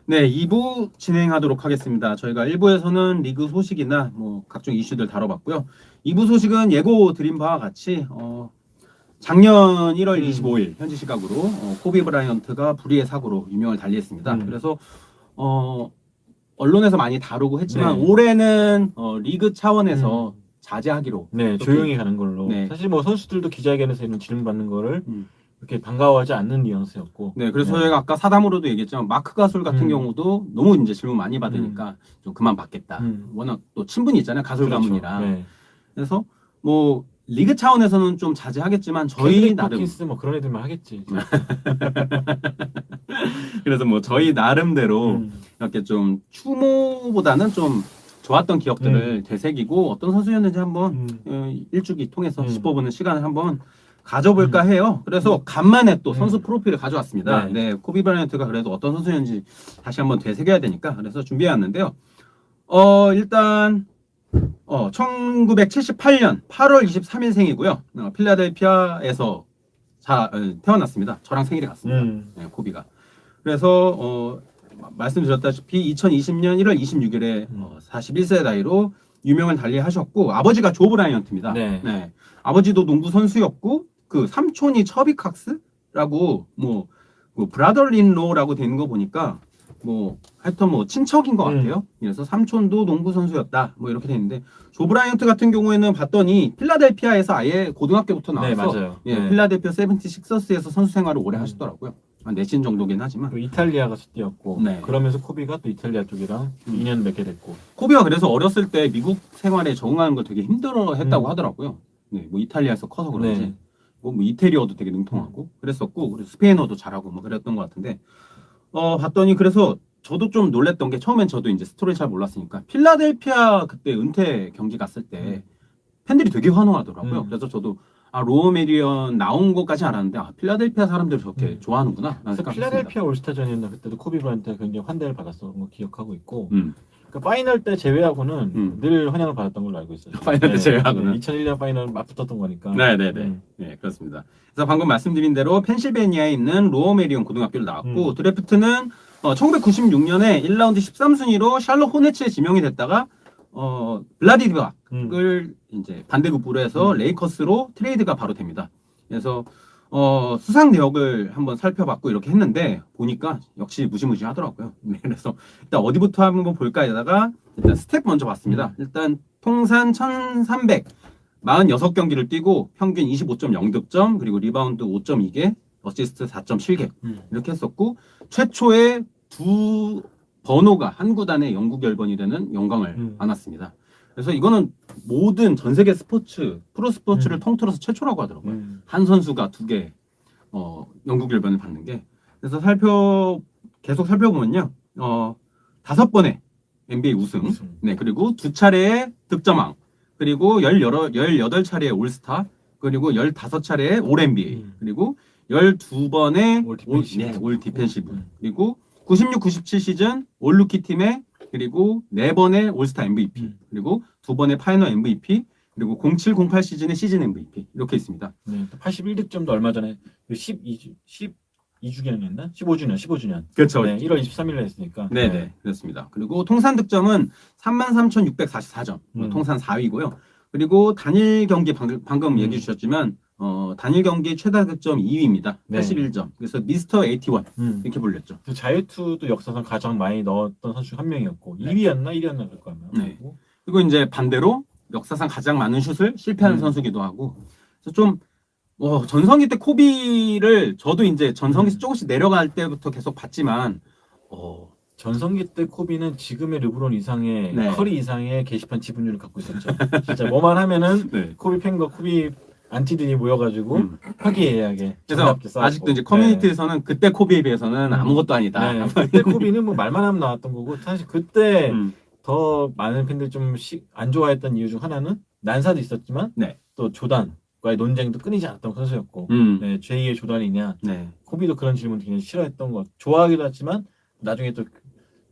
네, 2부 진행하도록 하겠습니다. 저희가 1부에서는 리그 소식이나 뭐 각종 이슈들 다뤄봤고요. 2부 소식은 예고 드린 바와 같이 작년 1월 25일 현지 시각으로 코비 브라이언트가 불의의 사고로 유명을 달리했습니다. 그래서 언론에서 많이 다루고 했지만 네. 올해는 리그 차원에서 자제하기로 네, 조용히 가는 걸로. 네. 사실 뭐 선수들도 기자회견에서 이런 질문 받는 거를 음. 이렇게 반가워하지 않는 뉘앙스였고. 네, 그래서 저희가 아까 사담으로도 얘기했지만 마크 가솔 같은 경우도 너무 이제 질문 많이 받으니까 좀 그만 받겠다. 워낙 또 친분이 있잖아요, 가솔 그렇죠. 가문이랑. 네. 그래서 뭐 리그 차원에서는 좀 자제하겠지만 저희 나름 킨스 뭐 그런 애들만 하겠지. 그래서 뭐 저희 나름대로 이렇게 좀 추모보다는 좀 좋았던 기억들을 되새기고 어떤 선수였는지 한번 일주기 통해서 짚어보는 시간을 한번 가져볼까 해요. 그래서 간만에 또 선수 프로필을 가져왔습니다. 네. 네, 코비 브라이언트가 그래도 어떤 선수였는지 다시 한번 되새겨야 되니까 그래서 준비해왔는데요. 일단 1978년 8월 23일생이고요. 필라델피아에서 태어났습니다. 저랑 생일이 같습니다. 네, 코비가. 그래서 말씀드렸다시피 2020년 1월 26일에 41세 나이로 유명을 달리하셨고 아버지가 조 브라이언트입니다. 네. 네. 아버지도 농구 선수였고 그 삼촌이 처비 칵스라고 뭐 브라더린로라고 되는 거 보니까 뭐 하여튼 뭐 친척인 것 같아요. 그래서 삼촌도 농구 선수였다. 뭐 이렇게 되는데 조 브라이언트 같은 경우에는 봤더니 필라델피아에서 아예 고등학교부터 나와서 네, 맞아요. 예, 네. 필라델피아 세븐티식서스에서 선수 생활을 오래 하셨더라고요. 한 4시즌 정도긴 하지만 또 이탈리아 가서 뛰었고. 네. 그러면서 코비가 또 이탈리아 쪽이랑 인연 맺게 됐고. 코비가 그래서 어렸을 때 미국 생활에 적응하는 걸 되게 힘들어했다고 하더라고요. 네, 뭐 이탈리아에서 커서 그런지 네. 뭐 이태리어도 되게 능통하고 그랬었고 그리고 스페인어도 잘하고 뭐 그랬던 것 같은데 봤더니 그래서 저도 좀 놀랬던 게 처음엔 저도 이제 스토리 잘 몰랐으니까 필라델피아 그때 은퇴 경기 갔을 때 팬들이 되게 환호하더라고요. 그래서 저도 로어 메리언 나온 것까지 알았는데 필라델피아 사람들이 저렇게 좋아하는구나. 그래서 필라델피아 올스타전이었나 그때도 코비 브라이언트가 굉장히 환대를 받았던 거 기억하고 있고. 그 파이널 때 제외하고는 늘 환영을 받았던 걸로 알고 있어요. 파이널 때 제외하고는 2001년 파이널 맞붙었던 거니까. 네네네. 네, 그렇습니다. 그래서 방금 말씀드린 대로 펜실베니아에 있는 로어 메리온 고등학교를 나왔고 드래프트는 1996년에 1라운드 13순위로 샬롯 호네츠에 지명이 됐다가 블라디 디박을 이제 반대급부로 해서 레이커스로 트레이드가 바로 됩니다. 그래서 수상 내역을 한번 살펴봤고 이렇게 했는데 보니까 역시 무시무시하더라고요. 네, 그래서 일단 어디부터 한번 볼까 하다가 일단 스텝 먼저 봤습니다. 일단 통산 1346경기를 뛰고 평균 25.0득점 그리고 리바운드 5.2개 어시스트 4.7개 이렇게 했었고 최초의 두 번호가 한 구단의 영구 결번이 되는 영광을 안았습니다. 그래서 이거는 모든 전 세계 스포츠, 프로 스포츠를 통틀어서 최초라고 하더라고요. 한 선수가 두 개 영구 결번을 받는 게. 그래서 계속 살펴보면요. 5번의 NBA 우승. 네, 그리고 2차례의 득점왕. 그리고 18차례의 올스타. 그리고 15차례의 올 NBA. 그리고 12번의 올 디펜시브. 그리고 96, 97 시즌 올 루키 팀의 그리고 4번의 올스타 MVP 그리고 2번의 파이널 MVP 그리고 07, 08 시즌의 시즌 MVP 이렇게 있습니다. 네, 81득점도 얼마 전에 12주년이었나? 15주년. 그렇죠. 네, 1월 23일에 했으니까. 네네, 그렇습니다. 그리고 통산 득점은 33,644점, 통산 4위고요. 그리고 단일 경기 방금 얘기해 주셨지만 단일 경기 최다 득점 2위입니다. 81점. 그래서 미스터 81 이렇게 불렸죠. 자유투도 역사상 가장 많이 넣었던 선수 중 한 명이었고 2위였나 1위였나 그럴 거예요. 네. 그리고 이제 반대로 역사상 가장 많은 슛을 실패하는 선수기도 하고. 그래서 좀 전성기 때 코비를 저도 이제 전성기에서 조금씩 내려갈 때부터 계속 봤지만 전성기 때 코비는 지금의 르브론 이상의 네. 커리 이상의 게시판 지분율을 갖고 있었죠. 진짜 뭐만 하면은 네. 코비 팬과 코비 안티들이 모여가지고 화기애애하게. 그래서 아직도 이제 커뮤니티에서는 그때 코비에 비해서는 아무것도 아니다. 네. 그때 코비는 뭐 말만 하면 나왔던 거고 사실 그때 더 많은 팬들이 좀 안 좋아했던 이유 중 하나는 난사도 있었지만 또 조단과의 논쟁도 끊이지 않았던 선수였고 네, 제2의 조단이냐 코비도 그런 질문 굉장히 싫어했던 것 좋아하기도 했지만 나중에 또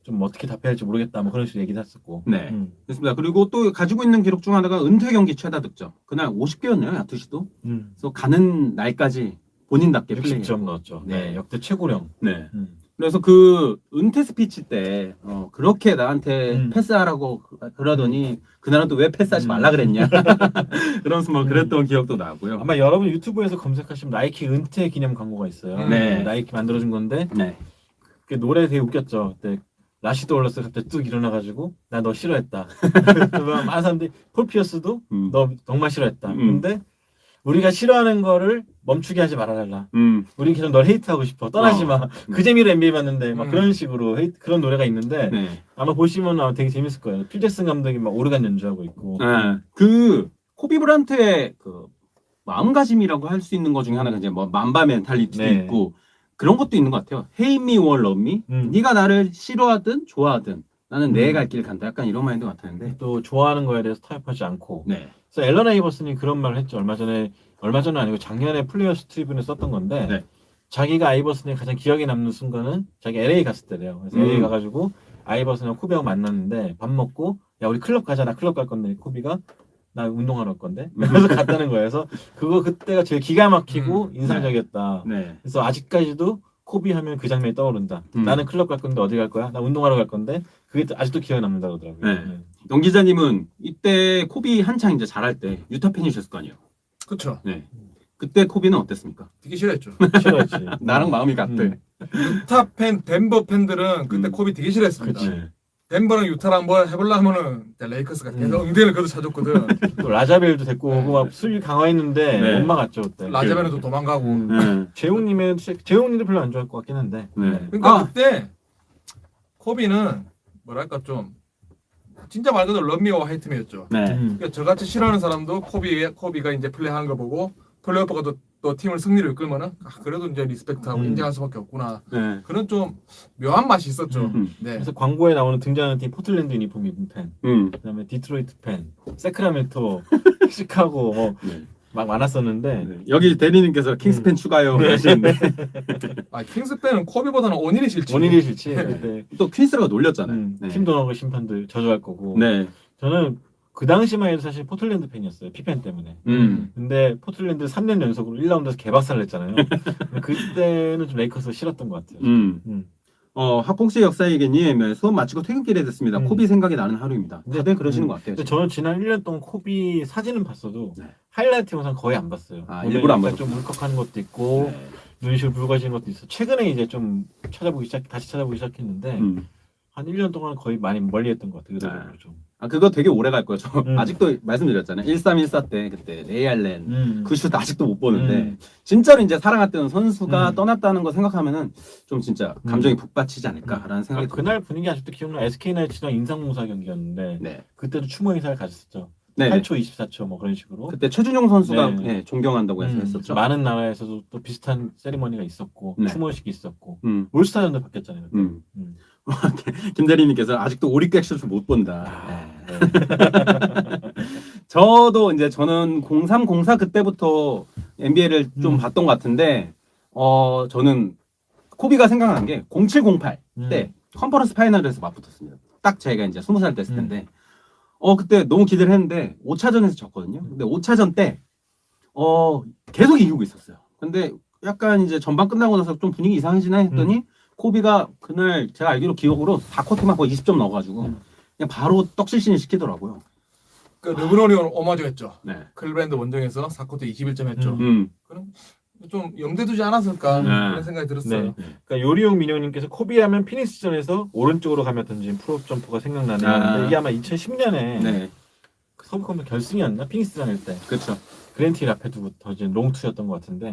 좀 어떻게 답해야 할지 모르겠다 뭐 그런 식으로 얘기도 했었고 네 그렇습니다. 그리고 또 가지고 있는 기록 중 하나가 은퇴 경기 최다 득점 그날 50개였나요 야투시도 그래서 가는 날까지 본인답게 60점 넣었죠. 네, 역대 최고령. 네. 그래서 그 은퇴 스피치 때 그렇게 나한테 패스하라고 그러더니 그날은 또 왜 패스하지 말라 그랬냐 그러면서 뭐 그랬던 기억도 나고요. 아마 여러분 유튜브에서 검색하시면 나이키 은퇴 기념 광고가 있어요. 네. 나이키 만들어준 건데 네. 그 노래 되게 웃겼죠. 그때 라시드 올러스 갑자기 뚝 일어나가지고 나 너 싫어했다. 많은 사람들이 폴 피어스도 너 정말 싫어했다. 근데 우리가 싫어하는 거를 멈추게 하지 말아달라. 우리 계속 널 헤이트하고 싶어. 떠나지 마. 그 재미로 NBA 봤는데 막 그런 식으로 그런 노래가 있는데 아마 보시면 아마 되게 재밌을 거예요. 필 잭슨 감독이 막 오르간 연주하고 있고. 그 코비 브란트의 그 마음가짐이라고 할 수 있는 것 중에 하나가 이제 뭐 만바 멘탈리티도 있고 그런 것도 있는 것 같아요. Hate me or love me. 네가 나를 싫어하든 좋아하든 나는 내 갈 길 간다. 약간 이런 마인드 같았는데 또 좋아하는 거에 대해서 타협하지 않고. 그래서 앨런 아이버슨이 그런 말을 했죠. 얼마 전에 아니고 작년에 플레이어스 트리뷴에 썼던 건데 자기가 아이버슨이 가장 기억에 남는 순간은 자기 LA 갔을 때래요. 그래서 LA 가가지고 아이버슨하고 코비하고 만났는데 밥 먹고 야 우리 클럽 가자. 나 클럽 갈 건데 코비가 나 운동하러 갈 건데 그래서 갔다는 거예요. 그래서 그때가 제일 기가 막히고 인상적이었다. 그래서 아직까지도 코비 하면 그 장면이 떠오른다. 나는 클럽 갈 건데 어디 갈 거야? 나 운동하러 갈 건데 그게 아직도 기억에 남는다 그러더라고요. 영 기자님은 이때 코비 한창 이제 잘할 때 유타 팬이셨을 거 아니에요? 그렇죠. 그때 코비는 어땠습니까? 되게 싫어했죠. 싫어했지. 나랑 마음이 같대. 유타 팬, 덴버 팬들은 그때 코비 되게 싫어했습니다. 그치. 덴버랑 유타랑 뭐 해보려 하면은 레이커스가 계속 엉덩이를 걷어차줬거든. 또 라자벨도 데리고 오고 막 수비 강화했는데 엄마 같죠 그때. 라자벨은 또 도망가고. 재웅님도 별로 안 좋아할 것 같긴 한데. 그러니까 그때 코비는 뭐랄까 좀 진짜 말 그대로 럼미와 하이트미였죠. 그러니까 저같이 싫어하는 사람도 코비가 이제 플레이하는 거 보고 플레이오프가 또 팀을 승리를 이끌면은 그래도 이제 리스펙트하고 인정할 수밖에 없구나. 그런 좀 묘한 맛이 있었죠. 그래서 광고에 나오는 등장하는 팀 포틀랜드 유니폼 입은 팬, 그다음에 디트로이트 팬, 세크라멘토, 시카고 뭐 막 많았었는데 여기 대리님께서 킹스 팬 추가요 하시는데 킹스 팬은 코비보다는 오닐이 싫지. 오닐이 싫지. 또 퀸스라가 놀렸잖아요. 팀 도너그 심판들 저주할 거고. 저는 그 당시만 해도 사실 포틀랜드 팬이었어요. 피펜 때문에. 근데 포틀랜드 3년 연속으로 1라운드에서 개박살을 냈잖아요. 그때는 좀 레이커스 싫었던 것 같아요. 학봉씨 역사얘기님 수업 마치고 퇴근길에 됐습니다. 코비 생각이 나는 하루입니다. 다들 그러시는 것 같아요. 저는 지난 1년 동안 코비 사진은 봤어도 하이라이트 영상 거의 안 봤어요. 일부러 안 봤어요. 좀 울컥하는 것도 있고 눈시울 붉어지는 것도 있어. 최근에 이제 좀 다시 찾아보기 시작했는데 한 1년 동안 거의 많이 멀리했던 것 같아요. 의도적으로 좀. 그거 되게 오래 갈 거죠. 아직도 말씀드렸잖아요. 1314 때 그때 레이 알렌 그 슛 아직도 못 보는데 진짜로 이제 사랑했던 선수가 떠났다는 거 생각하면은 좀 진짜 감정이 북받치지 않을까라는 생각이 들어요. 그날 분위기 아직도 기억나. SK나이츠랑 인상공사 경기였는데 그때도 추모 행사를 가졌었죠. 8초, 24초 뭐 그런 식으로. 그때 최준용 선수가 존경한다고 해서 했었죠. 많은 나라에서도 또 비슷한 세리머니가 있었고 추모식이 있었고 올스타전도 바뀌었잖아요. 김 대리님께서 아직도 오리백 슛을 못 본다. 저도 이제 저는 03, 04 그때부터 NBA를 좀 봤던 것 같은데 저는 코비가 생각난 게 07, 08 때 컨퍼런스 파이널에서 맞붙었습니다. 딱 제가 이제 20살 됐을 텐데 그때 너무 기대를 했는데 5차전에서 졌거든요. 근데 5차전 때 계속 이기고 있었어요. 근데 약간 이제 전반 끝나고 나서 좀 분위기 이상해지나 했더니 코비가 그날 제가 알기로 기억으로 4쿼터만 거의 20점 넣어가지고 그냥 바로 떡실신 시키더라고요. 그 르브론이 오마주 했죠. 클리브랜드 원정에서 4쿼터 21점 했죠. 그럼 좀 염두두지 않았을까 그런 생각이 들었어요. 그러니까 요리용 민영님께서 코비하면 피닉스전에서 오른쪽으로 가면 던진 프롭 점퍼가 생각나네요. 근데 이게 아마 2010년에 서브컨퍼런스 결승이었나? 피닉스전일 때. 그렇죠. 그랜티 앞에 두고 던진 롱투였던 것 같은데.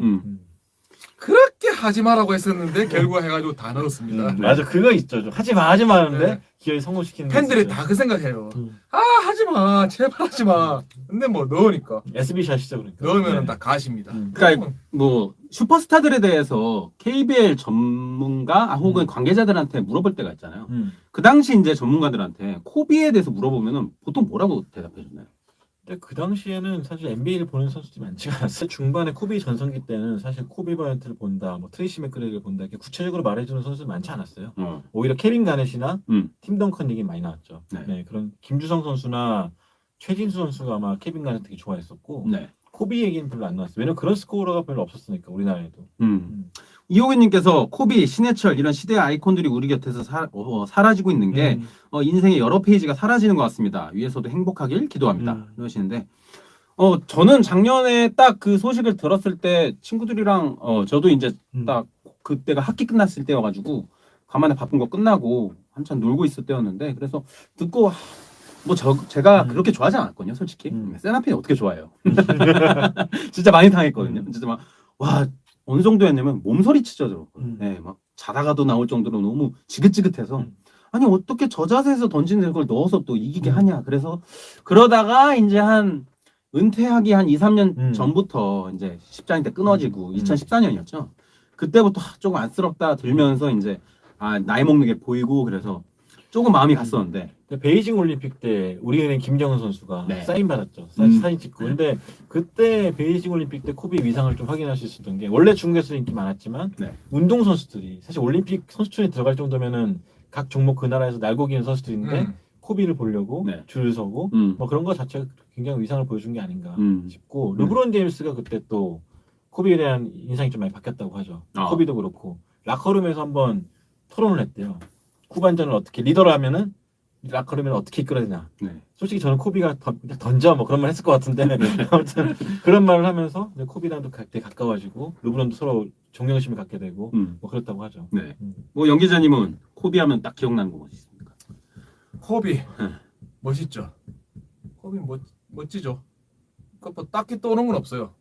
그렇게 하지 마라고 했었는데 결국 해가지고 다 넣었습니다. 맞아, 그거 있죠. 하지 마 하는데 기어이 성공시키는 팬들이 다 그 생각해요. 하지 마, 제발 하지 마. 근데 뭐 넣으니까. SB샷이죠, 그러니까. 넣으면 다 가십니다. 그러니까 뭐 슈퍼스타들에 대해서 KBL 전문가 혹은 관계자들한테 물어볼 때가 있잖아요. 그 당시 이제 전문가들한테 코비에 대해서 물어보면은 보통 뭐라고 대답해 주나요? 근데 그 당시에는 사실 NBA를 보는 선수들이 많지가 않았어요. 중반에 코비 전성기 때는 사실 코비 바이언트를 본다, 뭐 트레이시 맥그레이를 본다 이렇게 구체적으로 말해주는 선수들 많지 않았어요. 오히려 케빈 가넷이나 팀 덩컨 얘기 많이 나왔죠. 그런 김주성 선수나 최진수 선수가 아마 케빈 가넷 되게 좋아했었고 코비 얘기는 별로 안 나왔어요. 왜냐면 그런 스코어가 별로 없었으니까 우리나라에도. 이호근님께서 코비, 신해철 이런 시대의 아이콘들이 우리 곁에서 사라지고 있는 게 인생의 여러 페이지가 사라지는 것 같습니다. 위에서도 행복하길 기도합니다. 그러시는데 저는 작년에 딱 그 소식을 들었을 때 친구들이랑 저도 이제 딱 그때가 학기 끝났을 때여가지고 간만에 바쁜 거 끝나고 한참 놀고 있을 때였는데 그래서 듣고 뭐 제가 그렇게 좋아하지 않았거든요, 솔직히. 세나핀이 어떻게 좋아해요? 진짜 많이 당했거든요. 진짜 막 와 어느 정도였냐면 몸서리 치죠. 네, 막 자다가도 나올 정도로 너무 지긋지긋해서 아니 어떻게 저 자세에서 던지는 걸 넣어서 또 이기게 하냐. 그래서 그러다가 이제 한 은퇴하기 한 2, 3년 전부터 이제 십자인 때 끊어지고 2014년이었죠. 그때부터 조금 안쓰럽다 들면서 이제 나이 먹는 게 보이고 그래서 조금 마음이 갔었는데 베이징 올림픽 때 우리은행 김정은 선수가 네. 사인 받았죠. 사진 찍고. 근데 그때 베이징 올림픽 때 코비 위상을 좀 확인할 수 있었던 게 원래 중국에서 인기 많았지만 네. 운동 선수들이 사실 올림픽 선수촌에 들어갈 정도면은 각 종목 그 나라에서 날고 기는 선수들인데 코비를 보려고 네. 줄을 서고 뭐 그런 거 자체가 굉장히 위상을 보여준 게 아닌가 싶고 르브론 제임스가 그때 또 코비에 대한 인상이 좀 많이 바뀌었다고 하죠. 코비도 그렇고 라커룸에서 한번 토론을 했대요. 후반전을 어떻게 리더를 하면은 라커룸을 어떻게 이끌어야 되냐. 네. 솔직히 저는 코비가 던져 뭐 그런 말 했을 것 같은데 아무튼 그런 말을 하면서 코비랑도 되게 가까워지고 르브론도 서로 존경심을 갖게 되고 뭐 그렇다고 하죠. 네. 뭐 연기자님은 코비 하면 딱 기억나는 거 뭐 있습니까? 코비 멋있죠. 코비 멋지죠. 뭐 딱히 떠오르는 건 없어요.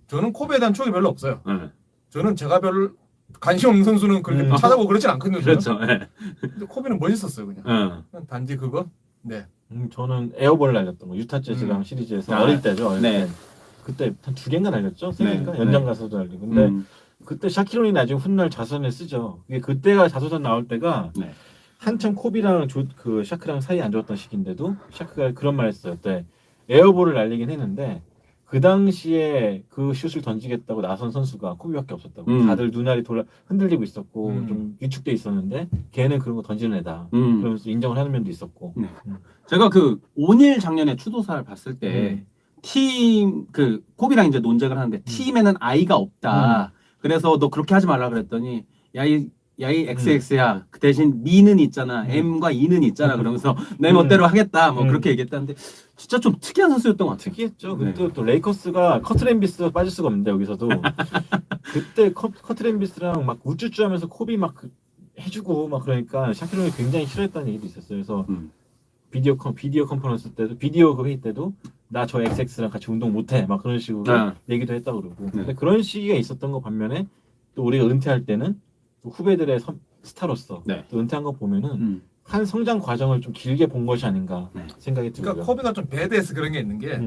저는 코비에 대한 추억이 별로 없어요. 저는 제가 별로 관심 없는 선수는 그렇게 찾아보고 그렇진 않거든요. 그렇죠. 네. 근데 코비는 멋있었어요, 그냥. 단지 그거. 네. 저는 에어볼 날렸던 거 유타 재즈랑 시리즈에서 어릴 때죠. 어릴 때. 그때 한 2개인가 날렸죠? 3개인가? 연장 가서도 날리고. 근데 그때 샤키론이 나중에 훗날 자선을 쓰죠. 그때가 자소전 나올 때가 한참 코비랑 그 샤크랑 사이 안 좋았던 시기인데도 샤크가 그런 말 했어요. 그때 에어볼을 날리긴 했는데 그 당시에 그 슛을 던지겠다고 나선 선수가 코비밖에 없었다고. 다들 눈알이 흔들리고 있었고 좀 위축돼 있었는데 걔는 그런 거 던지는 애다. 그러면서 인정을 하는 면도 있었고. 제가 그 오닐 작년에 추도사를 봤을 때 그 코비랑 이제 논쟁을 하는데 팀에는 아이가 없다. 그래서 너 그렇게 하지 말라 그랬더니 야이 XX야. 그 대신 미는 있잖아. M과 E는 있잖아. 그러면서 내 멋대로 하겠다. 뭐 그렇게 얘기했다는데 진짜 좀 특이한 선수였던 것 같아요. 특이했죠. 그때 또 레이커스가 커트랜비스가 빠질 수가 없는데 여기서도 그때 커트랜비스랑 막 우쭈쭈하면서 코비 막 해주고 막 그러니까 샤키론이 굉장히 싫어했다는 얘기도 있었어요. 그래서 비디오 컨퍼런스 때도 비디오 그 회의 때도 나 저 XX랑 같이 운동 못해 막 그런 식으로 얘기도 했다고 그러고. 근데 그런 시기가 있었던 거 반면에 또 우리가 은퇴할 때는 또 후배들의 스타로서 또 은퇴한 거 보면은 한 성장 과정을 좀 길게 본 것이 아닌가 생각이 들고요. 그러니까 코비가 좀 배드에서 그런 게 있는 게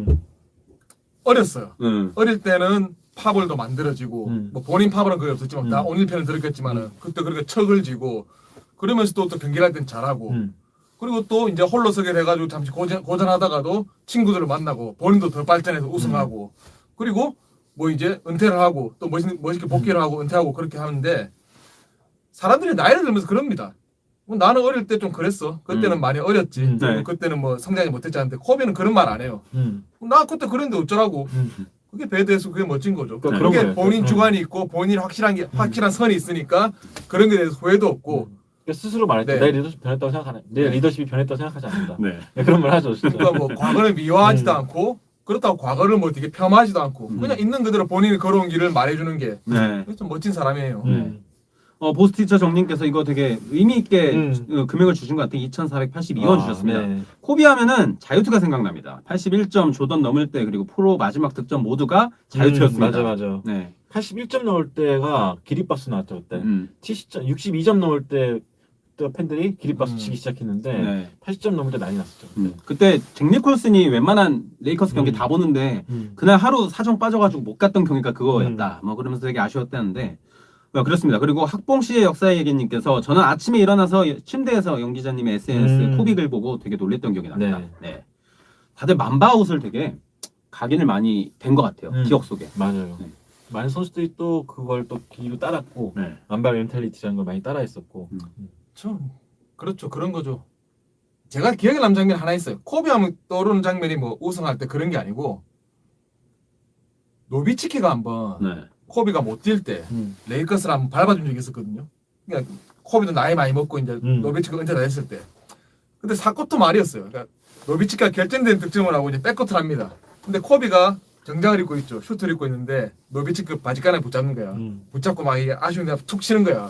어렸어요. 어릴 때는 파벌도 만들어지고 뭐 본인 파벌은 그게 없었지만 다 오닐 편을 들었겠지만은 그때 그렇게 척을 지고 그러면서 또 경기를 할 땐 잘하고 그리고 또 이제 홀로 서게 돼가지고 잠시 고전하다가도 친구들을 만나고 본인도 더 발전해서 우승하고 그리고 뭐 이제 은퇴를 하고 또 멋있게 복귀를 하고 은퇴하고 그렇게 하는데 사람들이 나이를 들면서 그럽니다. 나는 어릴 때 좀 그랬어. 그때는 많이 어렸지. 그때는 뭐 성장이 못했지 않는데 코비는 그런 말 안 해요. 나 그때 그랬는데 어쩌라고. 그게 배드에서 그게 멋진 거죠. 그게 본인 주관이 있고 본인 확실한 선이 있으니까 그런 게 대해서 후회도 없고. 스스로 말했죠. 내 리더십 변했다고 생각하네. 내 리더십이 변했다고 생각하지 않는다. 그런 말 하죠. 진짜. 그러니까 뭐 과거를 미화하지도 않고 그렇다고 과거를 뭐 되게 폄하하지도 않고 그냥 있는 그대로 본인이 걸어온 길을 말해주는 게 좀 멋진 사람이에요. 보스티처 정님께서 이거 되게 의미 있게 금액을 주신 것 같아요. 2,482원 주셨습니다. 코비 하면은 자유투가 생각납니다. 81점 조던 넘을 때 그리고 프로 마지막 득점 모두가 자유투였습니다. 맞아. 81점 넘을 때가 기립박수 나왔죠 그때. 62점 넘을 때 팬들이 기립박수 치기 시작했는데 80점 넘을 때 난리 났었죠. 그때 잭 니콜슨이 웬만한 레이커스 경기 다 보는데 그날 하루 사정 빠져가지고 못 갔던 경기가 그거였다. 뭐 그러면서 되게 아쉬웠다는데 그렇습니다. 그리고 학봉씨의 역사 얘기님께서 저는 아침에 일어나서 침대에서 영 기자님의 SNS 코빅을 보고 되게 놀랬던 기억이 납니다. 다들 만바 옷을 되게 각인을 많이 된 것 같아요. 기억 속에. 맞아요. 많은 선수들이 또 그걸 또 기로 따랐고 만바 멘탈리티라는 걸 많이 따라했었고. 그렇죠. 그런 거죠. 제가 기억에 남는 장면 하나 있어요. 코비 하면 떠오르는 장면이 뭐 우승할 때 그런 게 아니고 노비치키가 한번 네. 코비가 못 뛸 때 레이커스를 한번 밟아준 적이 있었거든요. 그러니까 코비도 나이 많이 먹고 이제 노비치키가 은퇴 다 했을 때. 근데 사코토 말이었어요. 그러니까 노비치키가 결정된 득점을 하고 이제 백코트를 합니다. 근데 코비가 정장을 입고 있죠. 슈트를 입고 있는데 노비치키 바지가랑에 붙잡는 거야. 붙잡고 막 이게 아쉬운 데 툭 치는 거야.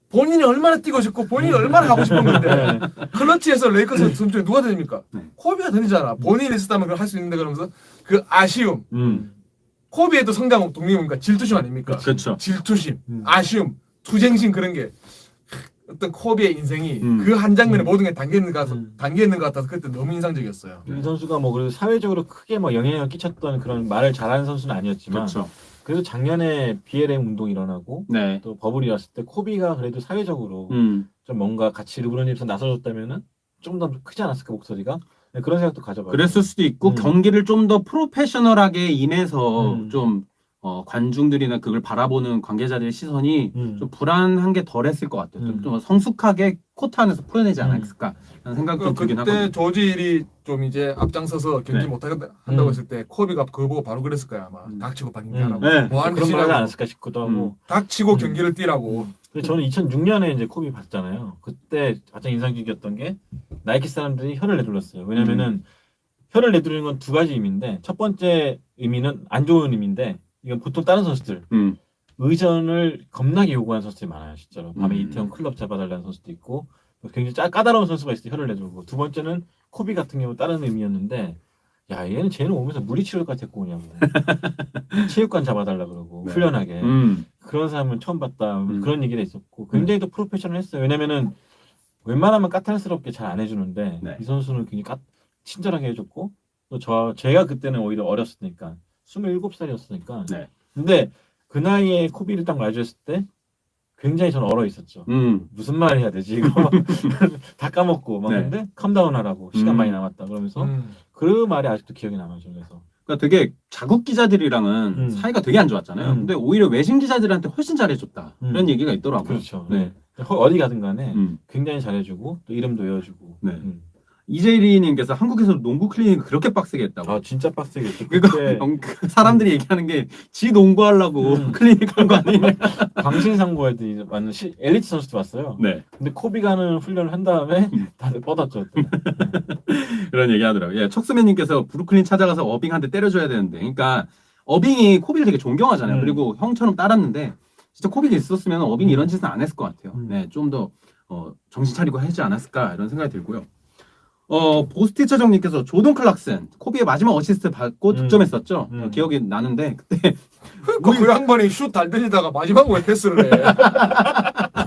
본인이 얼마나 뛰고 싶고 본인이 얼마나 하고 싶은 건데 클러치에서 레이커스 득점이 누가 던집니까? 코비가 던지잖아. 본인이 있었다면 그걸 할 수 있는데 그러면서 그 아쉬움. 코비에도 성장 동력이 뭡니까? 질투심 아닙니까? 그렇죠. 질투심, 아쉬움, 투쟁심 그런 게 어떤 코비의 인생이 그 한 장면에 모든 게 담겨 있는 것 같아서 그때 너무 인상적이었어요. 이 선수가 뭐 그래도 사회적으로 크게 뭐 영향을 끼쳤던 그런 말을 잘하는 선수는 아니었지만 그렇죠. 그래도 작년에 BLM 운동이 일어나고 네. 또 버블이 왔을 때 코비가 그래도 사회적으로 좀 뭔가 같이 르브론에서 나서줬다면은 좀 더 크지 않았을까 목소리가? 네, 그런 생각도 가져봐요. 그랬을 수도 있고 경기를 좀 더 프로페셔널하게 임해서 좀 관중들이나 그걸 바라보는 관계자들의 시선이 좀 불안한 게 덜했을 것 같아요. 좀 성숙하게 코트 안에서 풀어내지 않았을까 하는 생각도 좀 들긴 하거든요. 그때 조지일이 좀 이제 앞장서서 경기 못한다고 했을 때 코비가 그거 보고 바로 그랬을 거야 아마. 닥치고 경기하라고. 뭐 하는 그런 말 하지 짓이라고. 않았을까 싶기도 하고. 닥치고 경기를 뛰라고. 근데 저는 2006년에 이제 코비 봤잖아요. 그때 가장 인상적이었던 게 나이키 사람들이 혀를 내둘렀어요. 왜냐면은 혀를 내두르는 건 두 가지 의미인데 첫 번째 의미는 안 좋은 의미인데 이건 보통 다른 선수들 의전을 겁나게 요구하는 선수들이 많아요. 진짜로 밤에 이태원 클럽 잡아달라는 선수도 있고 굉장히 까다로운 선수가 있을 때 혀를 내두르고 두 번째는 코비 같은 경우 다른 의미였는데 야 얘는 쟤는 오면서 물리치료까지 데리고 오냐고 체육관 잡아달라 그러고 훈련하게 그런 사람은 처음 봤다 그런 얘기가 있었고 굉장히 또 프로페셔널했어요. 왜냐면은 웬만하면 까탈스럽게 잘 안 해주는데 이 선수는 굉장히 친절하게 해줬고 또 제가 그때는 오히려 어렸으니까 27살이었으니까 근데 그 나이에 코비를 딱 마주했을 때 굉장히 저는 얼어 있었죠. 무슨 말을 해야 되지 이거 다 까먹고 막 근데 캄다운 하라고 시간 많이 남았다 그러면서 그 말이 아직도 기억이 남아요. 그래서 그러니까 되게 자국 기자들이랑은 사이가 되게 안 좋았잖아요. 근데 오히려 외신 기자들한테 훨씬 잘해줬다 이런 얘기가 있더라고요. 그렇죠. 네. 어디 가든 간에 굉장히 잘해주고 또 이름도 외워주고. 이재리님께서 한국에서 농구 클리닉 그렇게 빡세게 했다고. 아 진짜 빡세게 했죠. 그러니까 사람들이 얘기하는 게 지 농구하려고 클리닉 한 거 아니냐. 광신상고 애들이 많은 엘리트 선수도 왔어요. 네. 근데 코비가 하는 훈련을 한 다음에 다들 뻗었죠. 그런 얘기 하더라고요. 예, 척스맨님께서 브루클린 찾아가서 어빙 한 대 때려줘야 되는데. 그러니까 어빙이 코비를 되게 존경하잖아요. 그리고 형처럼 따랐는데 진짜 코비가 있었으면 어빙이 이런 짓은 안 했을 것 같아요. 네, 좀 더 정신 차리고 하지 않았을까 이런 생각이 들고요. 보스티처정님께서 조던 클락슨 코비의 마지막 어시스트 받고 득점했었죠. 기억이 나는데 그때 그 양반이 슛 달들이다가 마지막으로 패스를 해.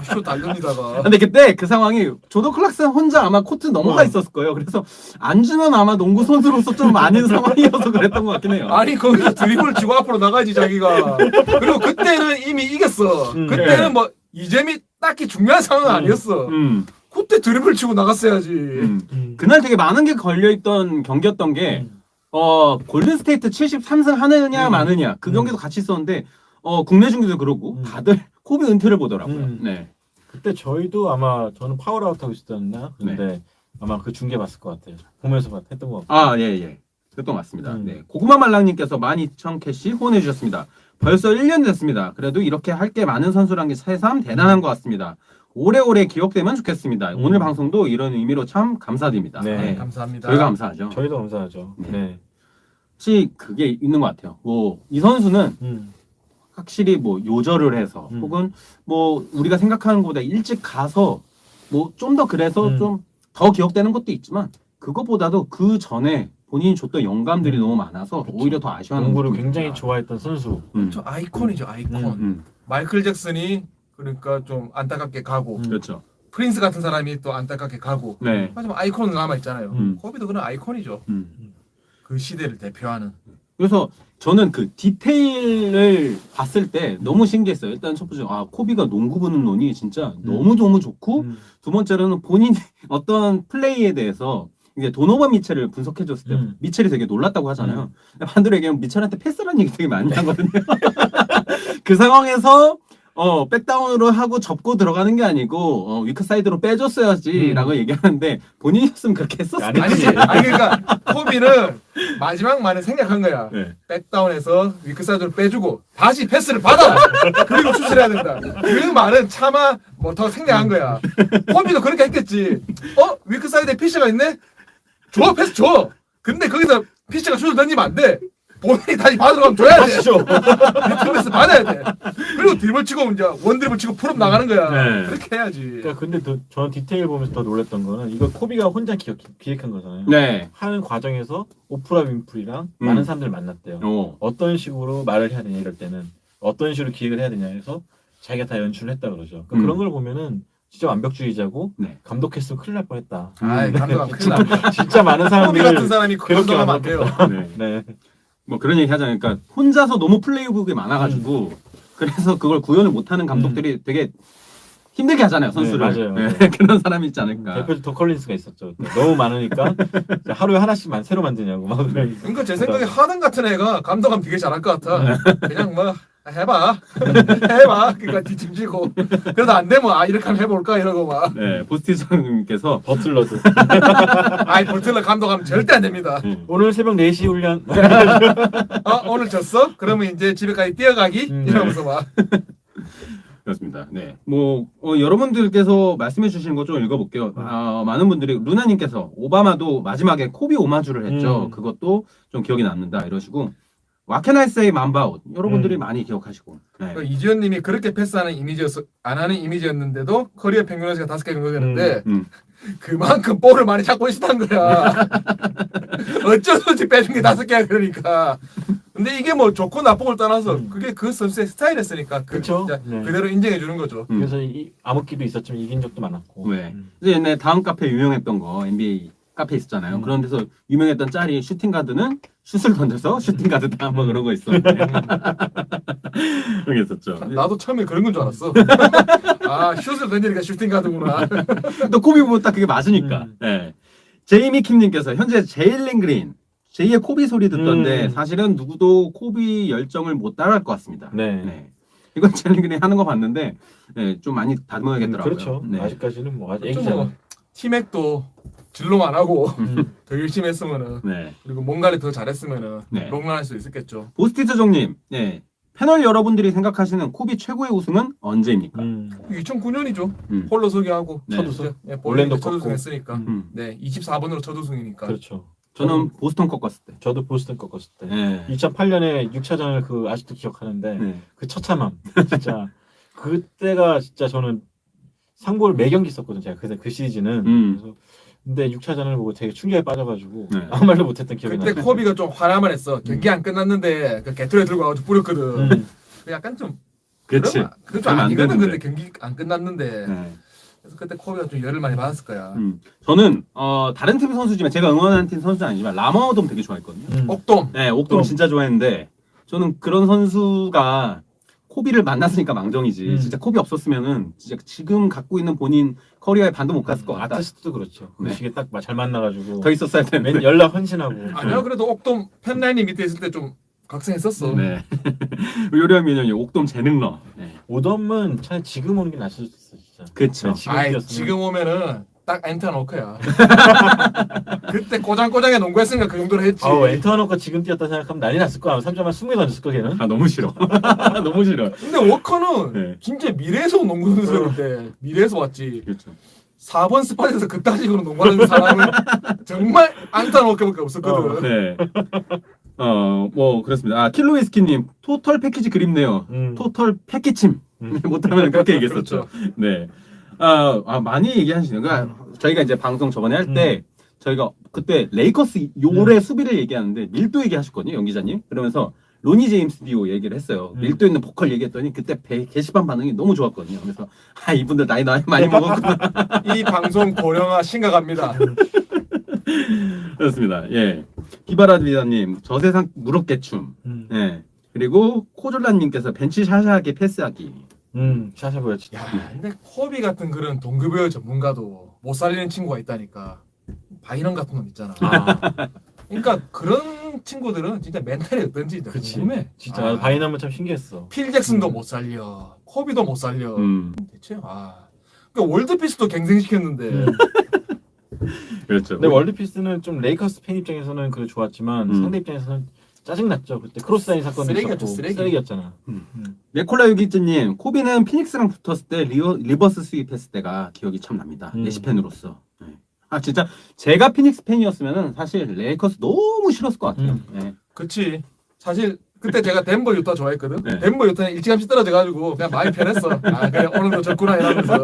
슛 달들이다가. 근데 그때 그 상황이 조던 클락슨 혼자 아마 코트 넘어가 있었을 거예요. 그래서 안 주면 아마 농구 선수로서 좀 아닌 상황이어서 그랬던 것 같긴 해요. 아니 거기서 드리블 치고 앞으로 나가지 자기가. 그리고 그때는 이미 이겼어. 그때는 뭐 이점이 딱히 중요한 상황은 아니었어. 그때 드리블 치고 나갔어야지. 그날 되게 많은 게 걸려있던 경기였던 게 골든스테이트 73승 하느냐 마느냐 그 경기도 같이 있었는데 국내 중계도 그러고 다들 코비 은퇴를 보더라고요. 네. 그때 저희도 아마 저는 파워아웃 하고 있었나 근데 아마 그 중계 봤을 것 같아요. 보면서 했던 것 같아요. 예. 그것도 맞습니다. 네. 고구마 말랑님께서 12,000캐시 후원해 주셨습니다. 벌써 1년 됐습니다. 그래도 이렇게 할 게 많은 선수란 게 새삼 대단한 것 같습니다. 오래오래 기억되면 좋겠습니다. 오늘 방송도 이런 의미로 참 감사드립니다. 네, 감사합니다. 저희가 감사하죠. 저희도 감사하죠. 네. 혹시 그게 있는 것 같아요. 이 선수는 확실히 요절을 해서 혹은 우리가 생각하는 것보다 일찍 가서 좀 더 그래서 좀 더 기억되는 것도 있지만 그것보다도 그 전에 본인이 줬던 영감들이 너무 많아서 오히려 더 아쉬워하는 농구를 굉장히 좋아했던 선수. 저 아이콘이죠, 아이콘. 마이클 잭슨이 그러니까 좀 안타깝게 가고 그렇죠. 프린스 같은 사람이 또 안타깝게 가고 하지만 아이콘은 남아있잖아요. 코비도 그런 아이콘이죠. 그 시대를 대표하는. 그래서 저는 그 디테일을 봤을 때 너무 신기했어요. 일단 첫 번째 코비가 농구 보는 눈이 진짜 너무 좋고 두 번째로는 본인이 어떤 플레이에 대해서 이제 도노반 미첼을 분석해줬을 때 미첼이 되게 놀랐다고 하잖아요. 반대로 얘기하면 미첼한테 패스라는 얘기 되게 많이 하거든요. 그 상황에서 백다운으로 하고 접고 들어가는 게 아니고 위크 사이드로 빼줬어야지라고 얘기하는데 본인이었으면 그렇게 했었어요. 아니 그러니까 코비는 마지막 만에 생각한 거야. 네. 백다운에서 위크 사이드로 빼주고 다시 패스를 받아. 그리고 슛을 해야 된다. 그 말은 차마 뭐 더 생각한 거야. 코비도 그렇게 했겠지. 위크 사이드에 피시가 있네. 줘 패스 줘. 근데 거기서 피시가 슛을 던지면 안 돼. 본인이 다시 받으러 가면 줘야 돼. 리턴 받아야 돼. 그리고 드리블 치고 이제 원드리블 치고 풀업 나가는 거야. 네. 그렇게 해야지. 그러니까 근데 저는 디테일 보면서 더 놀랐던 거는 이거 코비가 혼자 기획한 거잖아요. 네. 하는 과정에서 오프라 윈프리랑 많은 사람들 만났대요. 어떤 식으로 말을 해야 되냐 이럴 때는 어떤 식으로 기획을 해야 되냐 해서 자기가 다 연출을 했다 그러죠. 그러니까 그런 걸 보면은 진짜 완벽주의자고 감독했으면 큰일 날 뻔했다. 아이 감독하면 큰일 납니다. 진짜 많은 사람들 코비 같은 사람이 감독하면 안 돼요. 네. 뭐 그런 얘기 하잖아요. 그러니까 혼자서 너무 플레이북이 많아가지고 그래서 그걸 구현을 못하는 감독들이 되게 힘들게 하잖아요, 선수를. 맞아요. 그런 사람이 있지 않을까. 대표도 더 컬린스가 있었죠. 너무 많으니까 하루에 하나씩만 새로 만드냐고 막. 그러니까 제 생각에 하든 같은 애가 감독하면 되게 잘할 것 같아. 그냥 뭐 해봐. 그러니까 뒤짐지고 그러다 안 되면 이렇게 한번 해볼까 이러고 막. 네, 보스티저님께서 버틀러도. 버틀러 감독하면 절대 안 됩니다. 오늘 새벽 4시 훈련. 오늘 졌어? 그러면 이제 집에까지 뛰어가기? 이러면서 막. 그렇습니다. 네. 뭐, 여러분들께서 말씀해 주시는 거 좀 읽어볼게요. 많은 분들이, 루나님께서 오바마도 마지막에 코비 오마주를 했죠. 그것도 좀 기억이 남는다. 이러시고, 와케나이스의 만바웃. 여러분들이 많이 기억하시고. 네. 이지현 님이 그렇게 패스하는 안 하는 이미지였는데도 커리어 평균에서 5개 정도 되는데, 그만큼 볼을 많이 잡고 있었던 거야. 어쩔 수 없이 빼준 게 5개야, 그러니까. 근데 이게 뭐 좋고 나쁘고를 떠나서 그게 그 선수의 스타일이었으니까 그쵸? 그대로 인정해 주는 거죠. 그래서 암흑기도 있었지만 이긴 적도 많았고. 네. 이제 옛날에 다음 카페 유명했던 거 NBA 카페 있었잖아요. 그런 데서 유명했던 짤이 슈팅 가드는 슛을 던져서 슈팅 가드다 뭐 그런 거 있었는데 그런 게 있었죠. 나도 처음에 그런 건 줄 알았어. 슛을 던지니까 슈팅 가드구나. 또 코비 보면 딱 그게 맞으니까. 네. 제이미 킴님께서 현재 제일린 그린 제2의 코비 소리 듣던데 사실은 누구도 코비 열정을 못 따라할 것 같습니다. 네. 이건 제일린 그린 하는 거 봤는데 좀 많이 다듬어야겠더라고요. 그렇죠. 네. 아직까지는 뭐 아직 애기잖아. 티맥도 진로만 안 하고 더 열심히 했으면은 그리고 뭔가를 더 잘했으면은 롱런할 수 있었겠죠. 보스티저종님, 패널 여러분들이 생각하시는 코비 최고의 우승은 언제입니까? 2009년이죠. 홀로 소개하고 첫 우승. 올랜도 첫 우승했으니까. 24번으로 첫 우승이니까. 그렇죠. 저는 보스턴 꺾었을 때. 저도 보스턴 꺾었을 때. 2008년에 6차전을 아직도 기억하는데 그 처참함. 진짜 그때가 진짜 저는 상고를 매 경기 썼거든요. 제가 그 시리즈는. 그래서 근데 6차전을 보고 되게 충격에 빠져가지고 아무 말도 못했던 기억이 나요. 그때 코비가 좀 화나만 했어. 경기 안 끝났는데 그 게토레 들고 와가지고 뿌렸거든. 약간 좀 그렇지. 그건 좀 아니거든. 근데 경기 안 끝났는데. 그래서 그때 코비가 좀 열을 많이 받았을 거야. 저는 다른 팀 선수지만 제가 응원하는 팀 선수는 아니지만 라마오돔 되게 좋아했거든요. 옥돔. 네, 옥돔 진짜 좋아했는데 저는 그런 선수가 코비를 만났으니까 망정이지. 진짜 코비 없었으면은 진짜 지금 갖고 있는 본인 커리어에 반도 못 갔을 것 같다. 아티스트도 그렇죠. 그 시기에 딱 잘 만나가지고 더 있었어야 되는데. 연락 헌신하고. 아니야 그래도 옥돔 팬라인이 밑에 있을 때 좀 각성했었어. 네. 요리한 민영이 옥돔 재능러. 오돔은 차라리 지금 오는 게 낫을 수도 있어. 그렇죠. 지금 오면은 딱 엔터노크야. 그때 꼬장꼬장에 농구했으니까 그 정도로 했지. 엔터노크가 지금 뛰었다 생각하면 난리 났을 거야. 3점만 20개 던졌을 거 걔는. 너무 싫어. 너무 싫어. 근데 워커는 진짜 미래에서 온 농구 선수였는데 미래에서 왔지. 그렇죠. 4번 스팟에서 그따식으로 농구하는 사람은 정말 안타노크밖에 없었거든. 뭐 그렇습니다. 킬로위스키님 토털 패키지 그립네요. 토털 패키침 못하면 그렇게 얘기했었죠. 그렇죠. 네. 많이 얘기하시는 거야. 저희가 이제 방송 저번에 할 때 저희가 그때 레이커스 요래 수비를 얘기하는데 밀도 얘기하셨거든요, 연기자님. 그러면서 로니 제임스 디오 얘기를 했어요. 밀도 있는 보컬 얘기했더니 그때 게시판 반응이 너무 좋았거든요. 그래서 이분들 나이 많이 먹었구나. 이 방송 고령화 심각합니다. 그렇습니다. 예. 기바라비다님 저세상 무릎개춤. 예. 그리고 코졸란님께서 벤치 샤샤하게 패스하기. 샤샤 보였지. 야, 근데 코비 같은 그런 동급의 전문가도 못 살리는 친구가 있다니까. 바이런 같은 놈 있잖아. 그러니까 그런 친구들은 진짜 멘탈이 어떤지 그치. 궁금해. 진짜 바이남은 참 신기했어. 필 잭슨도 못 살려, 코비도 못 살려. 대체 그러니까 월드피스도 갱생시켰는데. 그렇죠. 근데 월드피스는 좀 레이커스 팬 입장에서는 그래 좋았지만 상대 입장에서는 짜증났죠. 그때 크로스라인 사건도 쓰레기였죠, 있었고 쓰레기. 쓰레기였잖아. 네콜라 유기즈님, 코비는 피닉스랑 붙었을 때 리버스 스윕했을 때가 기억이 참 납니다. 예시 팬으로서. 네. 진짜 제가 피닉스 팬이었으면은 사실 레이커스 너무 싫었을 것 같아요. 네. 그치. 사실 그때 제가 덴버 유타 좋아했거든. 네. 덴버 유타는 일찌감치 떨어져가지고 그냥 마음이 편했어. 그냥 오늘도 졌구나 이러면서.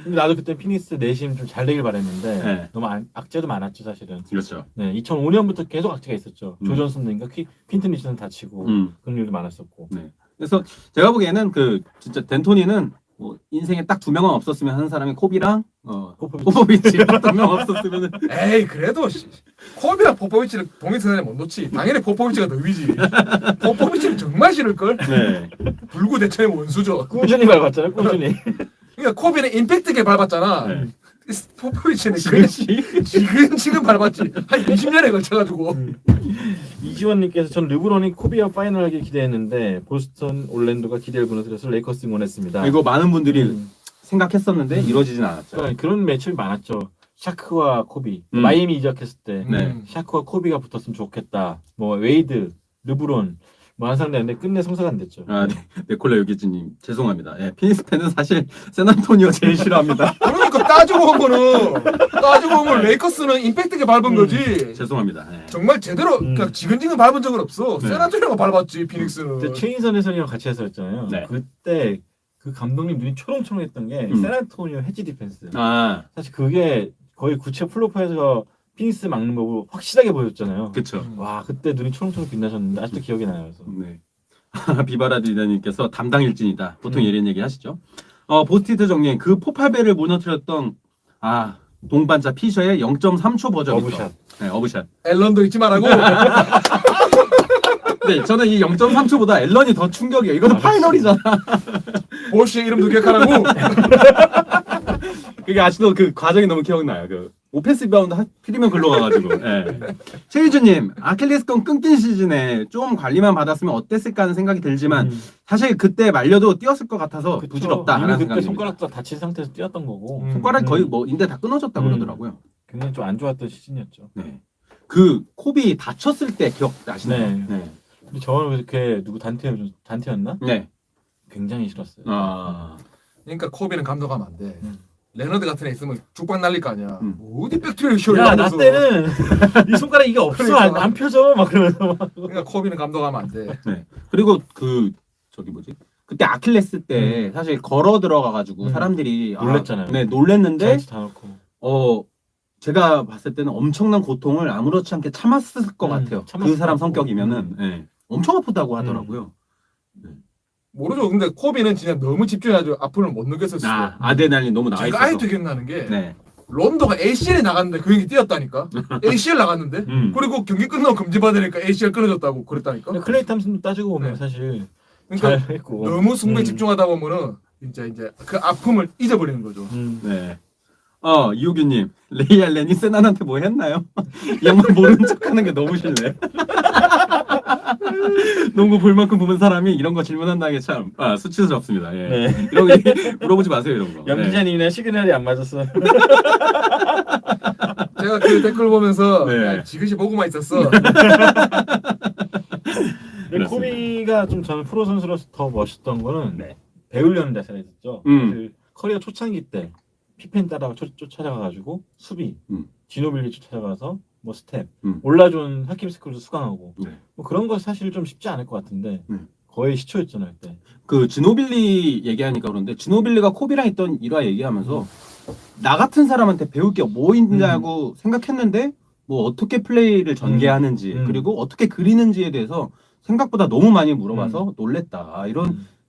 근데 나도 그때 피닉스 내심 좀 잘 되길 바랬는데 네. 너무 악재도 많았죠 사실은. 그렇죠. 네, 2005년부터 계속 악재가 있었죠. 조존슨인가 퀸튼 리치는 다치고 그런 일도 많았었고. 네. 그래서 제가 보기에는 진짜 덴토니는 뭐 인생에 딱 2명은 없었으면 하는 사람이 코비랑 포포비치 2명 없었으면은 에이 그래도 코비랑 포포비치를 동일선에 못 놓지. 당연히 포포비치가 더 위지. 포포비치는 정말 싫을걸. 네. 불구대천의 원수죠. 꾸준히 밟았잖아요. 꾸준히. 그러니까 코비는 임팩트 있게 밟았잖아. 네. 포포비치는 그냥 지금 밟았지. 한 20년에 걸쳐가지고. 이지원님께서 전 르브론이 코비와 파이널하길 기대했는데 보스턴 올랜도가 기대를 무너뜨려서 레이커스 응원했습니다. 이거 많은 분들이 생각했었는데 이루어지진 않았죠. 그러니까 그런 매치업이 많았죠. 샤크와 코비. 마이애미 이적했을 때 네. 샤크와 코비가 붙었으면 좋겠다. 뭐 웨이드, 르브론 뭐 한상대인데 끝내 성사가 안 됐죠. 네콜라 유기즈님 죄송합니다. 예, 피닉스 팬은 사실 샌안토니오 제일 싫어합니다. 그러니까 따지고 보면 레이커스는 임팩트 있게 밟은 거지. 죄송합니다. 예. 정말 제대로 그냥 지근지근 밟은 적은 없어. 네. 세나토리가 밟았지 피닉스는. 그때 최인선 해설이랑 같이 했었잖아요. 네. 그때 그 감독님 눈이 초롱초롱했던 게 샌안토니오 헤지 디펜스. 사실 그게 거의 구체 플로퍼에서 피닉스 막는 법으로 확실하게 보였잖아요. 그렇죠. 와 그때 눈이 초롱초롱 빛나셨는데 아직도 기억이 나요. 그래서. 네. 비바라디다님께서 담당 일진이다. 보통 이런 얘기 하시죠. 보스티트 정리인 그 포팔벨을 무너뜨렸던 동반자 피셔의 0.3초 버전. 어브샷. 네, 어브샷. 앨런도 잊지 말라고. 네, 저는 이 0.3초보다 앨런이 더 충격이에요. 이거는 파이널이잖아. 보시의 이름도 기억하라고. 그게 아직도 그 과정이 너무 기억나요. 오펜스 리바운드 하필이면 글로 가가지고. 예. 최희주님, 아킬레스건 끊긴 시즌에 좀 관리만 받았으면 어땠을까 하는 생각이 들지만 사실 그때 말려도 뛰었을 것 같아서 부질없다라는 그때 생각이 듭니다. 손가락도 다친 상태에서 뛰었던 거고. 손가락이 거의 뭐 인대 다 끊어졌다 그러더라고요. 굉장히 좀 안 좋았던 시즌이었죠. 네. 코비 다쳤을 때 기억나시나요? 네. 네. 근데 저는 그렇게 누구 단테였나? 네. 굉장히 싫었어요. 그러니까 코비는 감독하면 안 돼. 레너드 같은 애 있으면 죽박 날릴 거 아니야. 어디 백트리를 야, 쉬어야 나 때는 이 손가락 이게 없어. 그러니까. 안 펴져. 막 그러면서. 그러니까 코비는 감독하면 안 돼. 네. 그리고 그때 아킬레스 때 사실 걸어 들어가가지고 사람들이 놀랬잖아요. 네, 놀랬는데 다 넣고. 제가 봤을 때는 엄청난 고통을 아무렇지 않게 참았을 것 같아요. 그 사람 성격이면은 네. 엄청 아프다고 하더라고요. 모르죠. 근데 코비는 진짜 너무 집중해가지고 아픔을 못 느꼈었어요. 아드레날린 너무 나와 제가 있어서. 아직도 기억나는 게 네. 론도가 ACL에 나갔는데 그 형이 뛰었다니까. ACL 나갔는데. 그리고 경기 끝나고 금지받으니까 ACL 끊어졌다고 그랬다니까. 클레이 탐슨도 따지고 보면 사실 그러니까 잘했고. 너무 승부에 집중하다 보면은 이제 그 아픔을 잊어버리는 거죠. 네. 이호규님, 레이 알렌이 세난한테 뭐 했나요? 이 양반 모르는 척하는 게 너무 싫네. 농구 볼 만큼 보는 사람이 이런 거 질문한다는 게 참 수치스럽습니다. 예. 네. 이런 거 물어보지 마세요, 이런 거. 염기자님이랑 시그널이 안 맞았어. 제가 그 댓글 보면서 네. 지그시 보고만 있었어. 코비가 좀 저는 프로 선수로서 더 멋있던 거는 배우려는 데서 있었죠. 그 커리어 초창기 때 피펜 따라가 쫓아가가지고 수비, 지노빌리 쫓아가서 뭐 스텝, 올라준 하킴 스쿨도 수강하고 뭐 그런 거 사실 좀 쉽지 않을 것 같은데 거의 시초였잖아요 그때. 그 지노빌리 얘기하니까 그런데 지노빌리가 코비랑 있던 일화 얘기하면서 나 같은 사람한테 배울 게 뭐 있냐고 생각했는데 뭐 어떻게 플레이를 전개하는지 그리고 어떻게 그리는지에 대해서 생각보다 너무 많이 물어봐서 놀랬다.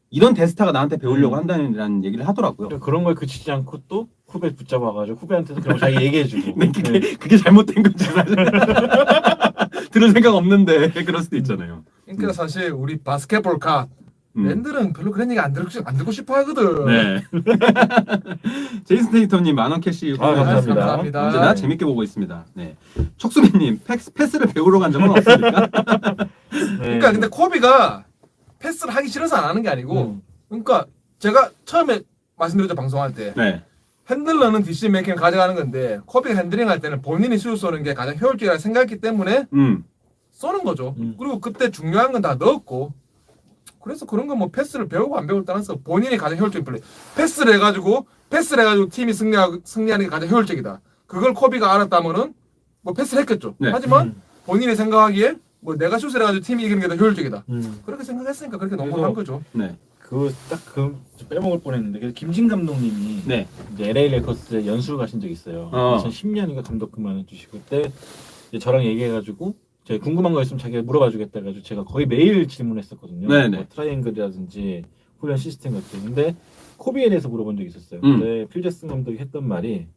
이런 데스타가 나한테 배우려고 한다는 얘기를 하더라고요. 그런 거에 그치지 않고 또 후배 붙잡아가지고 후배한테도 그런 거 자기 얘기해주고. 네, 그게 잘못된 거지 사실. 들을 생각 없는데 그럴 수도 있잖아요. 그러니까 사실 우리 바스켓볼 갓 랜들은 별로 그런 얘기 안 듣고 싶어 하거든. 네. 제이슨 테이터님 만원 캐시 감사합니다. 언제나 재밌게 보고 있습니다. 네. 척수빈님 패스를 배우러 간 적은 없습니까? 그러니까 근데 코비가 패스를 하기 싫어서 안 하는 게 아니고, 그러니까 제가 처음에 말씀드렸죠 방송할 때. 네. 핸들러는 디시전 메이킹을 가져가는 건데 코비가 핸들링 할 때는 본인이 슛 쏘는 게 가장 효율적이라고 생각했기 때문에 쏘는 거죠. 그리고 그때 중요한 건 다 넣었고, 그래서 그런 건 뭐 패스를 배우고 안 배우고 따라서 본인이 가장 효율적인 플레이. 패스를 해가지고 팀이 승리하는 게 가장 효율적이다. 그걸 코비가 알았다면은 뭐 패스를 했겠죠. 네. 하지만 본인이 생각하기에 뭐 내가 슛을 해가지고 팀이 이기는 게 더 효율적이다. 그렇게 생각했으니까 그렇게 농구한 거죠. 네. 빼먹을 뻔했는데 그래서 김진 감독님이 네. 이제 LA 레이커스에 연수를 가신 적이 있어요. 2010년인가 감독 그만해주시고 그때 이제 저랑 얘기해가지고 제가 궁금한 거 있으면 자기가 물어봐주겠다 해가지고 제가 거의 매일 질문했었거든요. 뭐 트라이앵글이라든지 훈련 시스템 같은. 근데 코비에 대해서 물어본 적이 있었어요. 근데 필 잭슨 감독이 했던 말이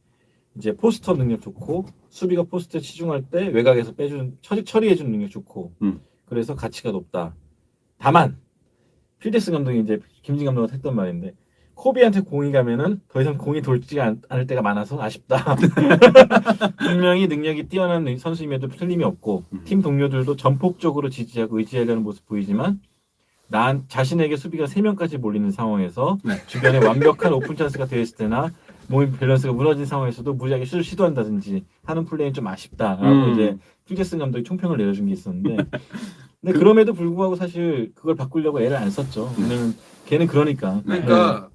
이제 포스터 능력 좋고 수비가 포스트에 치중할 때 외곽에서 처리해주는 능력 좋고 그래서 가치가 높다. 다만 필 잭슨 감독이 이제 김진 감독한테 했던 말인데 코비한테 공이 가면은 더 이상 공이 돌지 않을 때가 많아서 아쉽다. 분명히 능력이 뛰어난 선수임에도 틀림이 없고 팀 동료들도 전폭적으로 지지하고 의지하려는 모습 보이지만 자신에게 수비가 3명까지 몰리는 상황에서 주변에 완벽한 오픈 찬스가 되었을 때나 몸의 밸런스가 무너진 상황에서도 무지하게 슛을 시도한다든지 하는 플레이는 좀 아쉽다라고 이제 필 잭슨 감독이 총평을 내려준 게 있었는데 근데 그럼에도 불구하고 사실 그걸 바꾸려고 애를 안 썼죠. 왜냐면 걔는 그러니까. 그러니까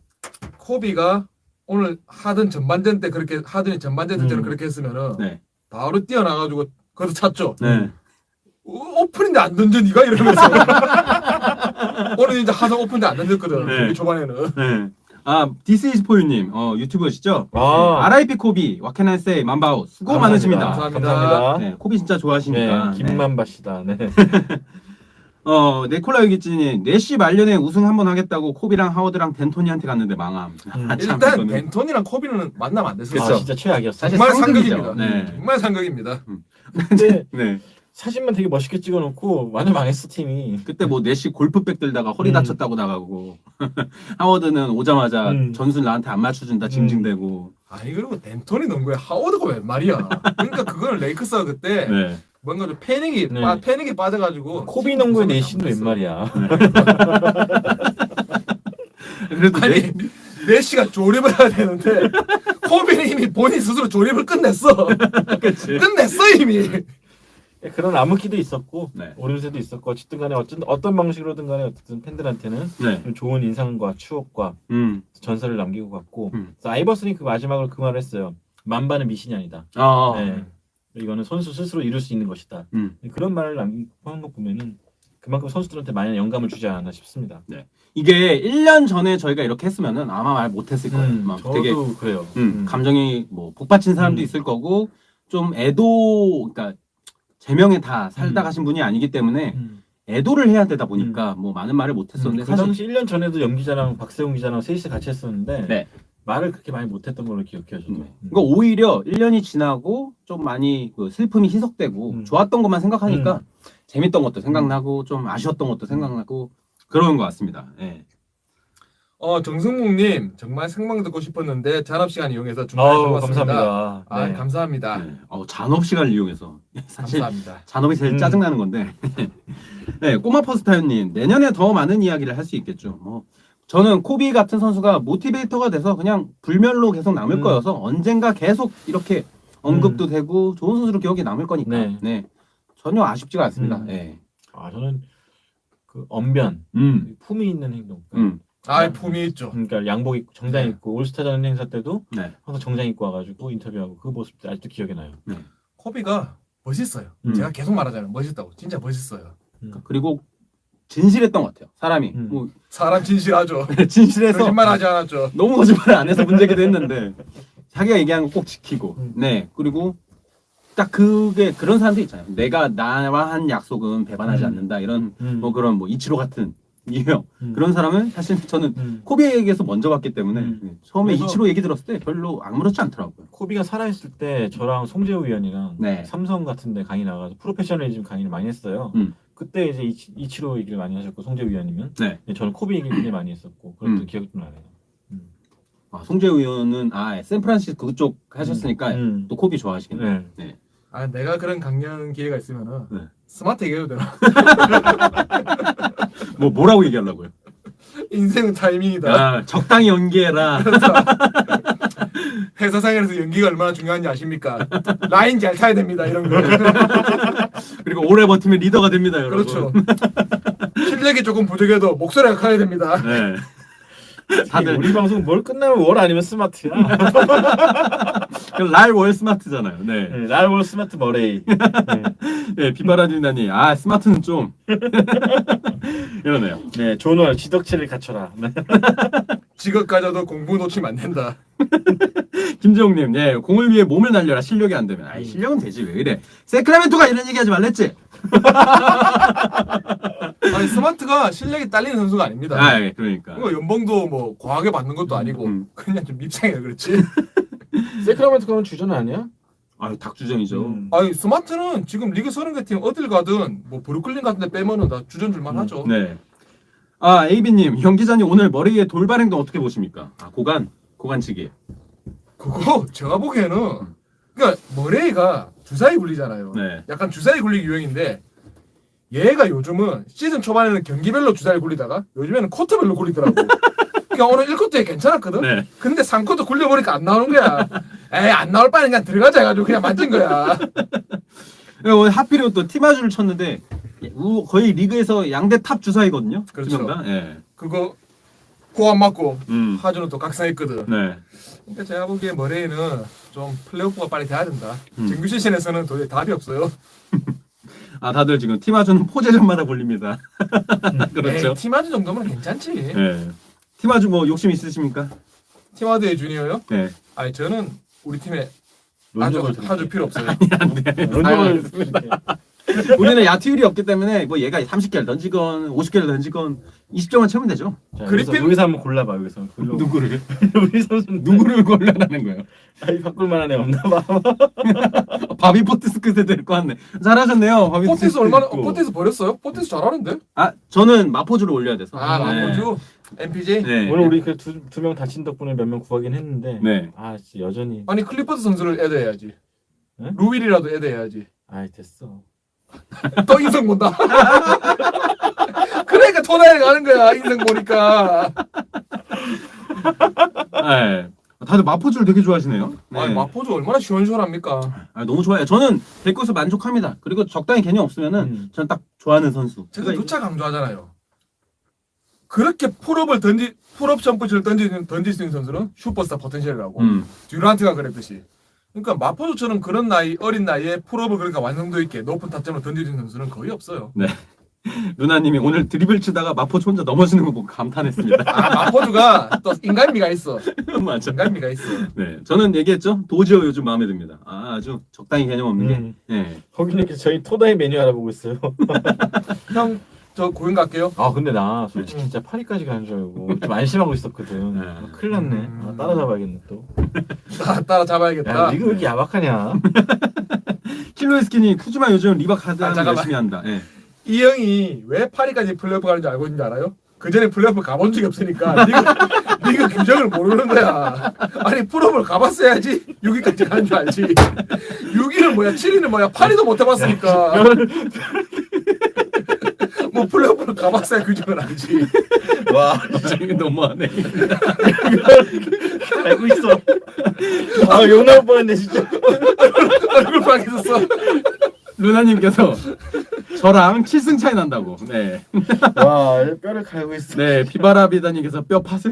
코비가 오늘 하든 전반전 때 그렇게 하더니 전반전 때는 그렇게 했으면은 바로 뛰어나가지고 그래도 찼죠. 오픈인데 안 던져 니가 이러면서 오늘 이제 하상 오픈인데 안 던졌거든. 초반에는. This is for you님 유튜버시죠? RIP 코비 와케나세 만바오 수고 많으십니다. 감사합니다. 네, 코비 진짜 좋아하시니까. 김만바시다. 네. 네콜라 유기찌님 내시 말년에 우승 한번 하겠다고 코비랑 하워드랑 덴토니한테 갔는데 망함. 일단 덴토니랑 코비는 만나면 안 됐어요. 진짜 최악이었어. 사실 정말 상극이죠. 상극입니다. 정말 상극입니다. 근데 사진만 되게 멋있게 찍어놓고 완전 망했어 팀이. 그때 뭐 내시 골프백 들다가 허리 다쳤다고 나가고 하워드는 오자마자 전술 나한테 안 맞춰준다 징징대고. 아니 그리고 덴토니 농구에 하워드가 웬 말이야. 그러니까 그거는 레이크스가 그때 뭔가 좀 패닉이 빠져가지고 코비 농구의 내신도 웬 말이야. 그래도 아니 메시가 조립을 해야 되는데 코비는 이미 본인 스스로 조립을 끝냈어. 끝냈어 이미. 그런 암흑기도 있었고 오름세도 있었고 어쨌든 간에 어떤 방식으로든 간에 어쨌든 팬들한테는 좀 좋은 인상과 추억과 전설을 남기고 갔고 그래서 아이버슨이 그 마지막으로 그 말을 했어요. 만반은 미신이 아니다. 이거는 선수 스스로 이룰 수 있는 것이다. 그런 말을 남기고 하는 거 보면은 그만큼 선수들한테 많은 영감을 주지 않았나 싶습니다. 이게 1년 전에 저희가 이렇게 했으면은 아마 말 못했을 거예요. 막 저도 되게 그래요. 감정이 뭐 복받친 사람도 있을 거고 좀 그러니까 제명에 다 살다 가신 분이 아니기 때문에 애도를 해야 되다 보니까 뭐 많은 말을 못했었는데 그 당시 1년 전에도 연 기자랑 박세웅 기자랑 셋이서 같이 했었는데 말을 그렇게 많이 못했던 걸로 기억해요. 저도. 그러니까 오히려 1년이 지나고 좀 많이 그 슬픔이 희석되고 좋았던 것만 생각하니까 재밌던 것도 생각나고 좀 아쉬웠던 것도 생각나고 그러는 것 같습니다. 정승묵님 정말 생방 듣고 싶었는데 잔업 시간 이용해서 중간에 들어왔습니다. 감사합니다. 감사합니다. 잔업 시간을 이용해서 사실 감사합니다. 잔업이 제일 짜증나는 건데. 꼬마 퍼스타연님 내년에 더 많은 이야기를 할 수 있겠죠. 뭐 저는 코비 같은 선수가 모티베이터가 돼서 그냥 불멸로 계속 남을 거여서 언젠가 계속 이렇게 언급도 되고 좋은 선수로 기억에 남을 거니까 전혀 아쉽지가 않습니다. 저는 그 언변, 품위 있는 행동. 품이 있죠. 그러니까 양복 입고 정장 입고 올스타전 행사 때도 항상 정장 입고 와가지고 인터뷰하고 그 모습도 아직도 기억에 나요. 코비가 멋있어요. 제가 계속 말하잖아요. 멋있다고. 진짜 멋있어요. 그리고 진실했던 것 같아요. 사람이. 사람 진실하죠. 진실해서 거짓말하지 않았죠. 너무 거짓말을 안 해서 문제기도 했는데 자기가 얘기한 거 꼭 지키고. 그리고 딱 그런 사람도 있잖아요. 내가 나와 한 약속은 배반하지 않는다. 이런 뭐 그런 뭐 이치로 같은 이에요. 그런 사람은 사실 저는 코비에게서 먼저 봤기 때문에 처음에 이치로 얘기 들었을 때 별로 아무렇지 않더라고요. 코비가 살아있을 때 저랑 송재호 위원이랑 삼성 같은데 강의 나가서 프로페셔널리즘 강의를 많이 했어요. 그때 이제 이치로 얘기를 많이 하셨고 송재우 위원님은 네. 저는 코비 얘기를 굉장히 많이 했었고 그런 기억이 좀 나네요. 송재우 의원은 샌프란시스코 그쪽 하셨으니까 또 코비 좋아하시겠네요. 네. 내가 그런 강연 기회가 있으면은 네. 스마트 얘기해도 되나? 뭐라고 얘기하려고요? 인생은 타이밍이다. 적당히 연기해라. 회사 생활에서 연기가 얼마나 중요한지 아십니까? 라인 잘 타야 됩니다. 이런 거. 그리고 오래 버티면 리더가 됩니다, 여러분. 그렇죠. 실력이 조금 부족해도 목소리가 커야 됩니다. 네. 다들 우리 방송 뭘 끝나면 월 아니면 스마트야. 랄월 스마트잖아요. 네. 랄월 스마트 머레이. 네, 비바라디나니 스마트는 좀 이러네요. 네, 존월 지덕체를 갖춰라. 직업 가져도 공부 놓치면 안 된다. 김재홍님, 네, 공을 위해 몸을 날려라. 실력이 안 되면. 실력은 되지 왜 이래? 세크라멘토가 이런 얘기하지 말랬지. 스마트가 실력이 딸리는 선수가 아닙니다. 예, 그러니까. 연봉도 뭐 과하게 받는 것도 아니고 그냥 좀 밉상이라 그렇지. 세크라멘토 가면 주전 아니야? 닭주전이죠. 스마트는 지금 리그 30개 팀 어딜 가든 뭐 브루클린 같은 데 빼면은 다 주전 줄만 하죠. 네. 에이비님, 영 기자님 오늘 머리에 돌발 행동 어떻게 보십니까? 고관치기. 그거 제가 보기에는 그러니까 머레이가 주사위 굴리잖아요. 네. 약간 주사위 굴리기 유행인데 얘가 요즘은 시즌 초반에는 경기별로 주사위 굴리다가 요즘에는 쿼터별로 굴리더라고. 그러니까 오늘 1쿼터에 괜찮았거든. 네. 근데 3쿼터 굴려보니까 안 나오는 거야. 에이 안 나올 바에는 그냥 들어가자 해가지고 그냥 만진 거야. 오늘 하필이면 또 티마주를 쳤는데 거의 리그에서 양대 탑 주사위거든요. 그렇죠. 예. 그거 고 안 맞고 하주는 또 각성했거든. 네. 그러니까 제가 보기에 머레이는 좀 플레이오프가 빨리 돼야 된다. 정규 시즌에서는 도저히 답이 없어요. 다들 지금 티마주는 포제전마다 굴립니다. 그렇죠. 티마주 정도면 괜찮지. 네. 티마주 뭐 욕심 있으십니까? 티마드의 주니어요? 네. 저는 우리 팀에 론적을 아주 필요 없어요. 론적을 우리는 야투율이 없기 때문에 뭐 얘가 30개를 던지건 50개를 던지건 20점만 채우면 되죠. 여기서 한번 골라봐. 여기서 누구를? 우리 선수 누구를 골라라는 거예요? 바꿀 만한 애 없나 봐. 바비 포티스까지 데리고 왔네. 잘하셨네요. 바비 포티스 얼마나 포티스 버렸어요? 포티스 잘하는데? 저는 마포주를 올려야 돼서. 마포주 MPJ. 네. 오늘 우리 그 두 명 다친 덕분에 몇 명 구하긴 했는데. 네. 진짜 여전히. 아니 클리퍼스 선수를 애드해야지. 네? 루윌이라도 애드해야지. 됐어. 또 인성 본다. 그러니까 토나에 가는 거야 인생 보니까. 네. 다들 마포주를 되게 좋아하시네요. 네. 마포주 얼마나 시원시원합니까? 너무 좋아요. 저는 데리고서 만족합니다. 그리고 적당히 개념 없으면은 저는 딱 좋아하는 선수. 제가 누차 강조하잖아요. 그렇게 풀업 점프를 던질 수 있는 선수는 슈퍼스타 포텐셜이라고. 듀란트가 그랬듯이. 그러니까 마포주처럼 그런 어린 나이에 풀업을 그러니까 완성도 있게 높은 타점을 던지는 선수는 거의 없어요. 네. 누나님이 오늘 드리블 치다가 마포주 혼자 넘어지는 거 보고 감탄했습니다. 마포주가 또 인간미가 있어. 맞아. 인간미가 있어. 네, 저는 얘기했죠. 도지어 요즘 마음에 듭니다. 아주 적당히 개념 없는 게. 네. 거기는 저희 토다의 메뉴 알아보고 있어요. 형, 저 고행 갈게요. 근데 나 솔직히 진짜 파리까지 가는 줄 알고 좀 안심하고 있었거든. 큰일 났네. 따라잡아야겠네 또. 따라잡아야겠다. 리그 왜 이렇게 야박하냐. 킬로이스키니 쿠즈마 요즘 리박 하다 열심히 한다. 네. 이 형이 왜 파리까지 플레이오프 가는지 알고 있는지 알아요? 그 전에 플레이오프 가본 적이 없으니까 리그 규정을 모르는 거야. 아니 풀업을 가봤어야지 6위까지 가는 줄 알지. 6위는 뭐야 7위는 뭐야 8위도 못 해봤으니까. 뭐 플레이오프를 가봤어야 규정을 알지. 와 진짜 너무하네. 알고 있어. 욕 나올 뻔했네 진짜. 얼굴 빨개졌어. 루나님께서 저랑 7승 차이 난다고. 네. 와 뼈를 갈고 있어. 네, 비바라비다님께서 뼈 파세.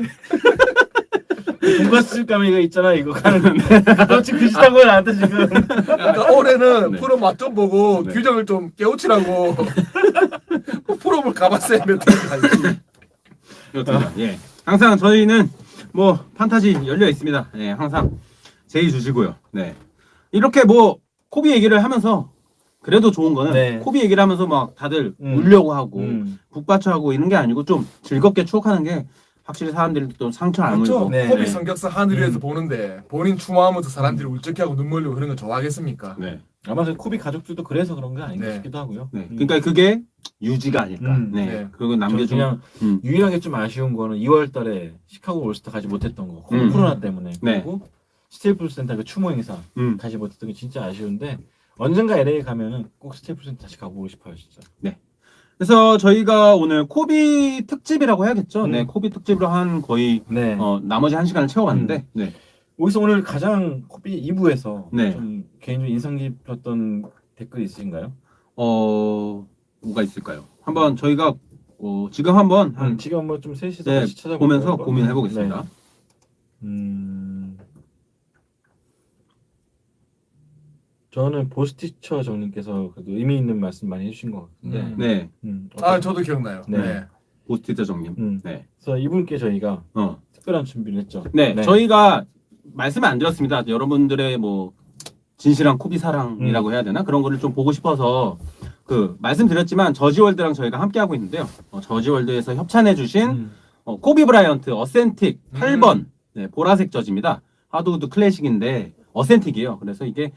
돈가스 가미가 있잖아 이거 가는데. 너 지금 그 짓한 거야 나한테 지금. 그러니까 올해는 프로 맛 좀 보고 규정을 좀 깨우치라고. 프로를 가봤어야 몇 번 갈지. 예. 항상 저희는 뭐 판타지 열려 있습니다. 예, 항상 제의 주시고요. 네. 이렇게 뭐 코비 얘기를 하면서 그래도 좋은 거는 코비 얘기를 하면서 막 다들 울려고 하고 북받쳐하고 이런 게 아니고 좀 즐겁게 추억하는 게 확실히 사람들이 또 상처 안 그렇죠. 울고. 코비 성격상 하늘 위에서 보는데 본인 추모하면서 사람들이 울적해하고 눈물 흘리고 그런 거 좋아하겠습니까? 네. 아마 코비 가족들도 그래서 그런 게 아닌가 네. 싶기도 하고요. 네. 그러니까 그게 유지가 아닐까. 네. 네. 그리고 남겨준 그냥 유일하게 좀 아쉬운 거는 2월달에 시카고 올스타 가지 못했던 거. 코로나 때문에. 네. 그리고 스테이플스 센터 그 추모 행사 가지 못했던 게 진짜 아쉬운데 언젠가 LA 가면은 꼭 스테이플스 센터 다시 가보고 싶어요, 진짜. 네. 그래서 저희가 오늘 코비 특집이라고 해야겠죠. 네, 코비 특집으로 한 거의 네. 나머지 1시간을 채워봤는데, 네. 여기서 오늘 가장 코비 2부에서 네. 좀 개인적으로 인상 깊었던 댓글이 있으신가요? 뭐가 있을까요? 한번 저희가 지금 한번 지금 한번 좀 셋이서 네, 같이 찾아볼까요? 보면서 고민해 보겠습니다. 저는 보스티처 정님께서 그래도 의미 있는 말씀 많이 해주신 것 같은데. 네. 아, 저도 기억나요. 네. 네. 보스티처 정님. 네. 그래서 이분께 저희가 특별한 준비를 했죠. 네. 저희가 말씀을 안 드렸습니다. 여러분들의 뭐 진실한 코비 사랑이라고 해야 되나? 그런 거를 좀 보고 싶어서 말씀드렸지만 저지월드랑 저희가 함께 하고 있는데요. 저지월드에서 협찬해 주신 코비 브라이언트 어센틱 8번 네, 보라색 저지입니다. 하드우드 클래식인데 어센틱이에요. 그래서 이게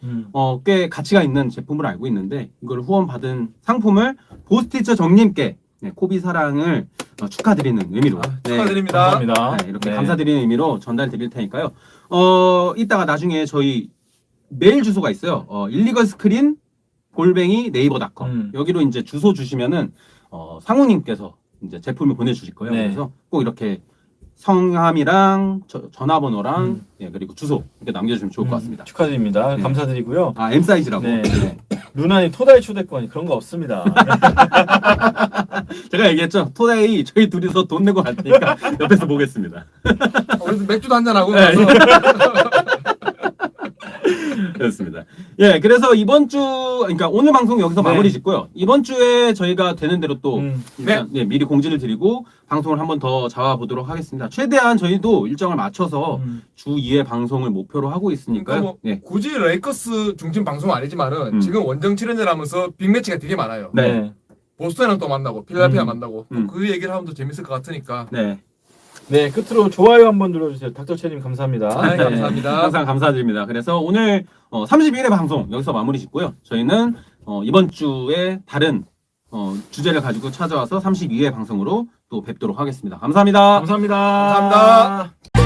꽤 가치가 있는 제품을 알고 있는데 이걸 후원받은 상품을 보스티처 정님께 네, 코비 사랑을 축하드리는 의미로 축하드립니다. 감사합니다. 네, 이렇게 감사드리는 의미로 전달 드릴 테니까요. 이따가 나중에 저희 메일 주소가 있어요. 일리걸스크린 네이버닷컴 여기로 이제 주소 주시면은 상우님께서 이제 제품을 보내주실 거예요. 네. 그래서 꼭 이렇게 성함이랑 전화번호랑 예, 그리고 주소 이렇게 남겨주시면 좋을 것 같습니다. 축하드립니다. 네. 감사드리고요. 아 M 사이즈라고. 네. 네. 루나님 토다이 초대권이 그런 거 없습니다. 제가 얘기했죠. 토다이 저희 둘이서 돈 내고 갈 테니까 옆에서 보겠습니다. 그래서 맥주도 한잔 하고 네. 가서 그렇습니다. 예, 그래서 이번 주, 그러니까 오늘 방송 여기서 네. 마무리 짓고요. 이번 주에 저희가 되는 대로 또 일단, 네. 미리 공지를 드리고 방송을 한번 더 잡아보도록 하겠습니다. 최대한 저희도 일정을 맞춰서 주 2회 방송을 목표로 하고 있으니까요. 그러니까 뭐 네. 굳이 레이커스 중심 방송은 아니지만은 지금 원정 7연전 하면서 빅매치가 되게 많아요. 네. 보스턴은 또 만나고 필라델피아 음. 만나고 음. 또 그 얘기를 하면 더 재밌을 것 같으니까. 네. 네, 끝으로 좋아요 한번 눌러주세요. 닥터채님 감사합니다. 네, 감사합니다. 항상 감사드립니다. 그래서 오늘 31회 방송 여기서 마무리 짓고요. 저희는 이번 주에 다른 주제를 가지고 찾아와서 32회 방송으로 또 뵙도록 하겠습니다. 감사합니다. 감사합니다. 감사합니다.